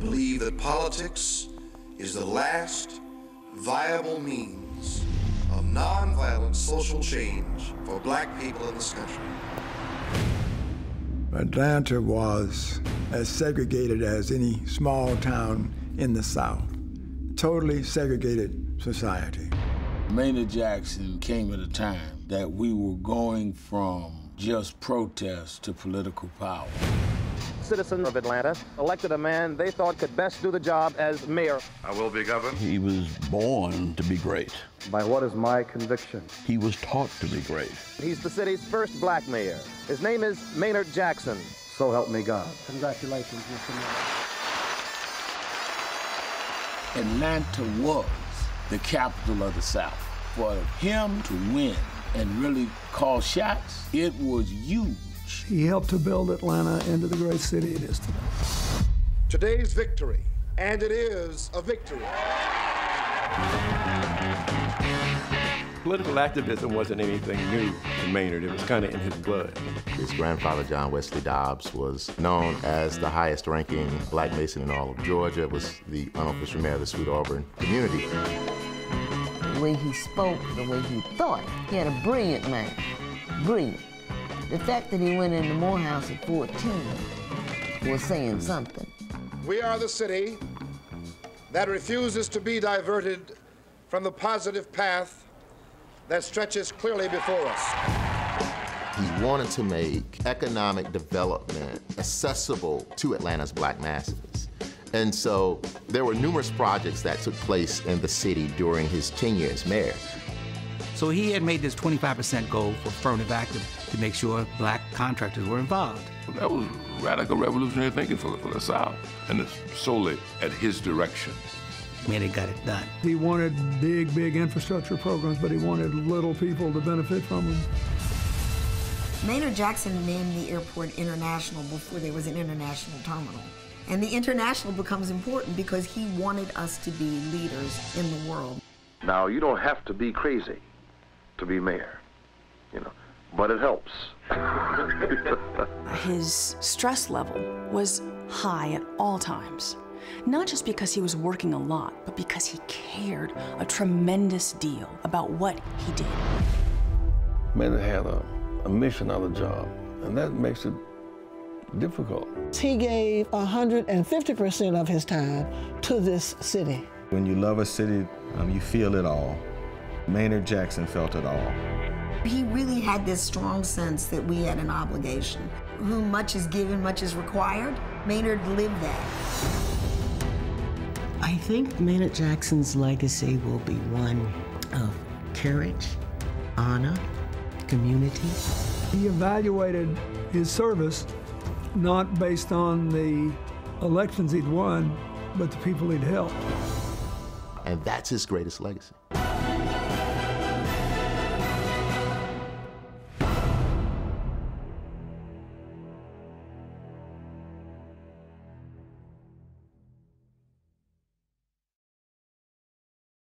believe that politics is the last viable means of nonviolent social change for black people in this country. Atlanta was as segregated as any small town in the South. Totally segregated society. Maynard Jackson came at a time that we were going from just protest to political power. Citizens of Atlanta elected a man they thought could best do the job as mayor. I will be governed. He was born to be great. By what is my conviction? He was taught to be great. He's the city's first black mayor. His name is Maynard Jackson. So help me God. Congratulations, Mr. Mayor. Atlanta was the capital of the South. For him to win and really call shots, it was huge. He helped to build Atlanta into the great city it is today. Today's victory, and it is a victory. Political activism wasn't anything new to Maynard. It was kind of in his blood. His grandfather, John Wesley Dobbs, was known as the highest-ranking black Mason in all of Georgia, was the unofficial mayor of the Sweet Auburn community. The way he spoke, the way he thought, he had a brilliant mind, brilliant. The fact that he went into Morehouse at 14 was saying something. We are the city that refuses to be diverted from the positive path that stretches clearly before us. He wanted to make economic development accessible to Atlanta's black masses. And so there were numerous projects that took place in the city during his tenure as mayor. So he had made this 25% goal for affirmative action to make sure black contractors were involved. That was radical revolutionary thinking for the South, and it's solely at his direction. Maynard got it done. He wanted big, big infrastructure programs, but he wanted little people to benefit from them. Maynard Jackson named the airport International before there was an international terminal. And the international becomes important because he wanted us to be leaders in the world. Now, you don't have to be crazy to be mayor, but it helps. His stress level was high at all times. Not just because he was working a lot, but because he cared a tremendous deal about what he did. Maynard had a mission on the job, and that makes it difficult. He gave 150% of his time to this city. When you love a city, you feel it all. Maynard Jackson felt it all. He really had this strong sense that we had an obligation. Whom much is given, much is required. Maynard lived that. I think Maynard Jackson's legacy will be one of courage, honor, community. He evaluated his service not based on the elections he'd won, but the people he'd helped. And that's his greatest legacy.